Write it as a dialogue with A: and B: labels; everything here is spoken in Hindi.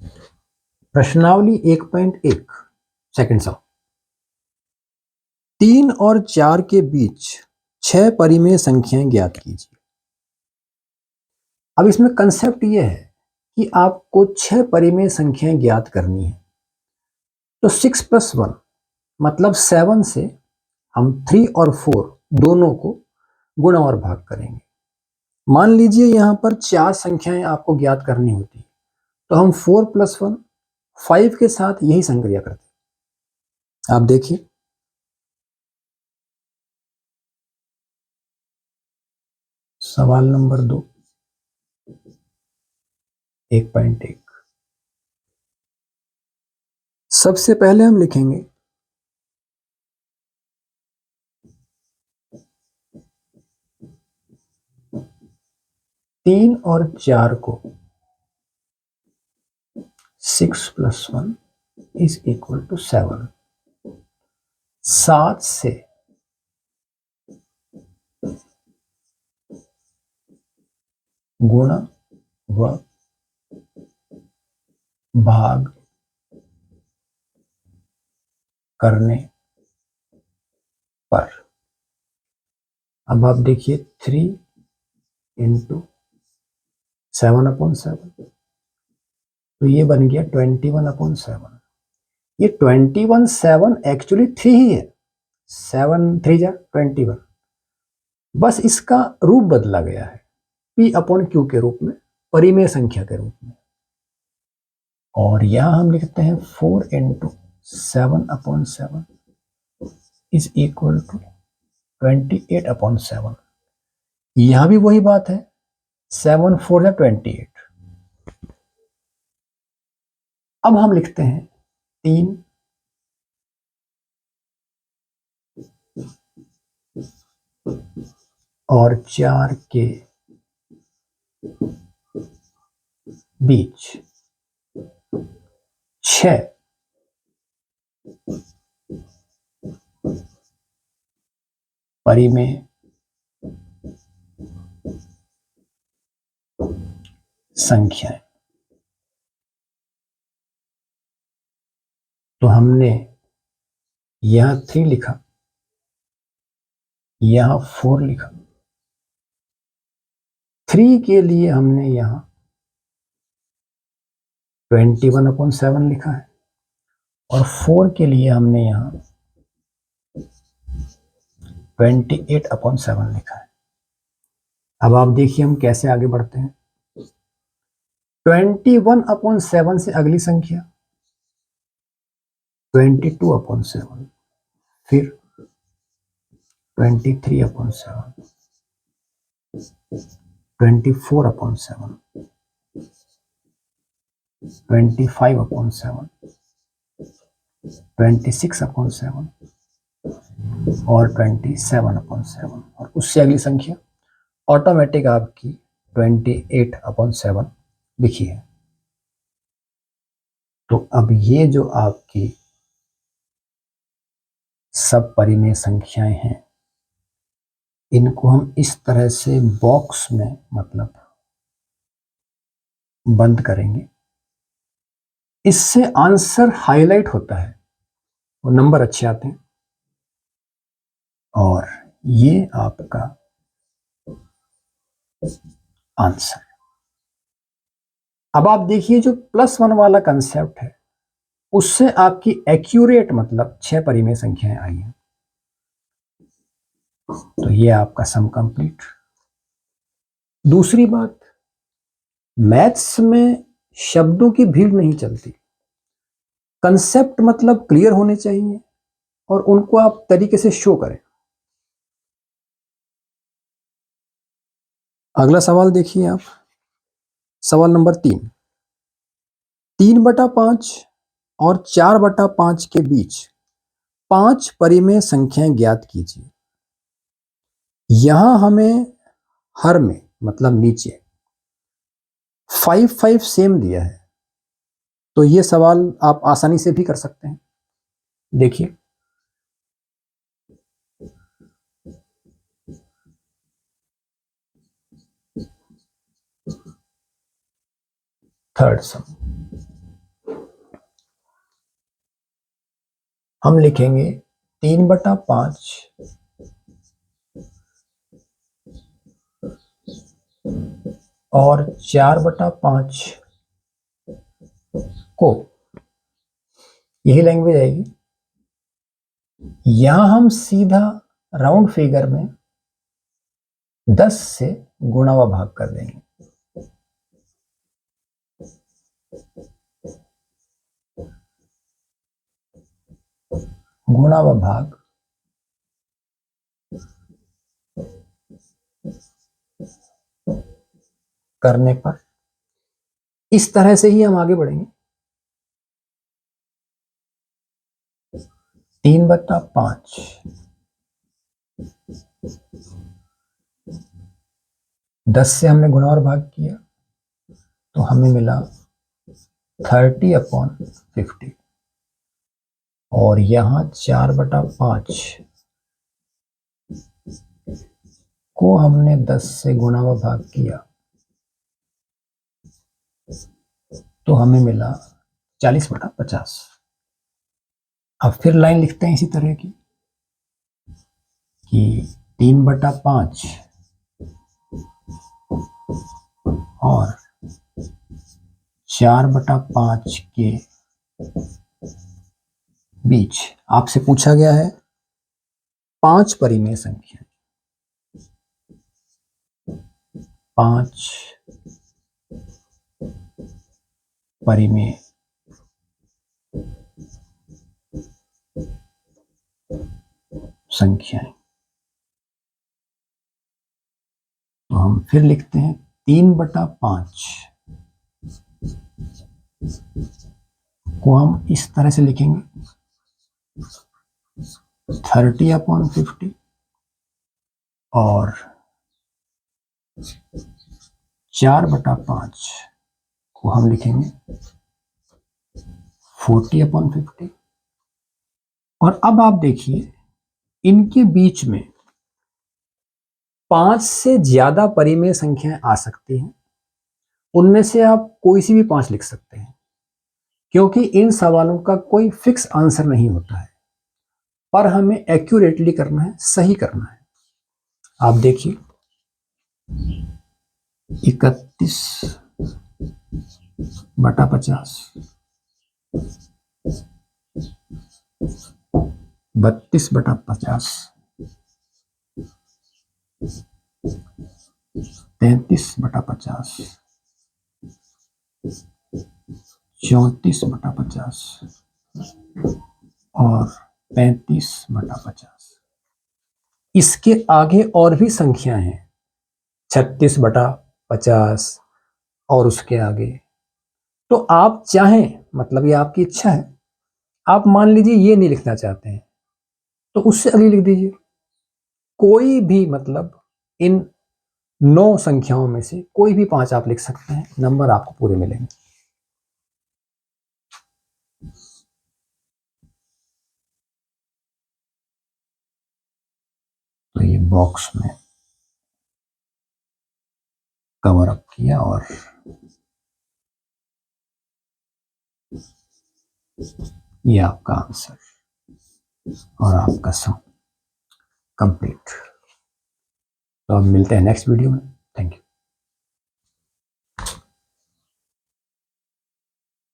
A: प्रश्नावली 1.1 सेकंड सम। 3 और 4 के बीच 6 परिमेय संख्याएं ज्ञात कीजिए। अब इसमें कंसेप्ट यह है कि आपको 6 परिमेय संख्याएं ज्ञात करनी है। तो 6 + 1 मतलब 7 से हम 3 और 4 दोनों को गुणा और भाग करेंगे। मान लीजिए यहां पर 4 संख्याएं आपको ज्ञात करनी होती है, तो हम 4 + 1 5 के साथ यही संक्रिया करते हैं। आप देखिए, सवाल नंबर 2 1.1। सबसे पहले हम लिखेंगे 3 और 4 को 6 + 1 = 7। 7 से गुणा व भाग करने पर, अब आप देखिए 3 × 7/7, तो ये बन गया 21/7। ये 21/7 एक्चुअली 3 ही है, 7 3 जा 21, बस इसका रूप बदला गया है P/Q के रूप में, परिमेय संख्या के रूप में। और यहां हम लिखते हैं 4 × 7/7 = 28/7। यहां भी वही बात है, 7 4 जा 28। अब हम लिखते हैं 3 और 4 के बीच 6 परिमेय संख्याएं। तो हमने यहां 3 लिखा, यहां 4 लिखा। 3 के लिए हमने यहां 21/7 लिखा है और 4 के लिए हमने यहां 28/7 लिखा है। अब आप देखिए हम कैसे आगे बढ़ते हैं। 21/7 से अगली संख्या 22/7, फिर 23/7, 24/7, 25/7, 26/7 और 27/7, और उससे अगली संख्या ऑटोमेटिक आपकी 28/7 लिखी है। तो अब ये जो आपकी सब परिमेय संख्याएं हैं, इनको हम इस तरह से बॉक्स में मतलब बंद करेंगे। इससे आंसर हाईलाइट होता है, वो नंबर अच्छे आते हैं। और ये आपका आंसर। अब आप देखिए जो +1 वाला कंसेप्ट है, उससे आपकी एक्यूरेट मतलब 6 परिमेय संख्याएं आई हैं। तो ये आपका सम कंप्लीट। दूसरी बात, मैथ्स में शब्दों की भीड़ नहीं चलती। कंसेप्ट मतलब क्लियर होने चाहिए और उनको आप तरीके से शो करें। अगला सवाल देखिए आप, सवाल नंबर 3। 3/5 और 4/5 के बीच 5 परिमेय संख्याएं ज्ञात कीजिए। यहां हमें हर में मतलब नीचे 5 5 सेम दिया है, तो ये सवाल आप आसानी से भी कर सकते हैं। देखिए थर्ड सम, हम लिखेंगे 3/5 और 4/5 को, यही लैंग्वेज आएगी। यहां हम सीधा राउंड फिगर में 10 से गुणा व भाग कर देंगे। गुणा व भाग करने पर इस तरह से ही हम आगे बढ़ेंगे। 3/5 10 से हमने गुणा और भाग किया तो हमें मिला 30/50 और यहां 4/5 को हमने 10 से गुणा व भाग किया तो हमें मिला 40/50। अब फिर लाइन लिखते हैं इसी तरह की कि 3/5 और 4/5 के बीच आपसे पूछा गया है 5 परिमेय संख्या, 5 परिमेय संख्याएं। तो हम फिर लिखते हैं 3/5 को हम इस तरह से लिखेंगे 30/50 और 4/5 को हम लिखेंगे 40/50। और अब आप देखिए इनके बीच में 5 से ज्यादा परिमेय संख्याएं आ सकती हैं। उनमें से आप कोई सी भी 5 लिख सकते हैं, क्योंकि इन सवालों का कोई फिक्स आंसर नहीं होता है, पर हमें एक्यूरेटली करना है, सही करना है। आप देखिए 31/50, 32/50, 33/50, 34/50 और 35/50। इसके आगे और भी संख्या हैं, 36/50 और उसके आगे। तो आप चाहें, मतलब ये आपकी इच्छा है, आप मान लीजिए ये नहीं लिखना चाहते हैं तो उससे अगली लिख दीजिए। कोई भी, मतलब इन 9 संख्याओं में से कोई भी 5 आप लिख सकते हैं, नंबर आपको पूरे मिलेंगे। तो ये बॉक्स में कवर अप किया और ये आपका आंसर और आपका सम कंप्लीट। तो अब मिलते हैं नेक्स्ट वीडियो में।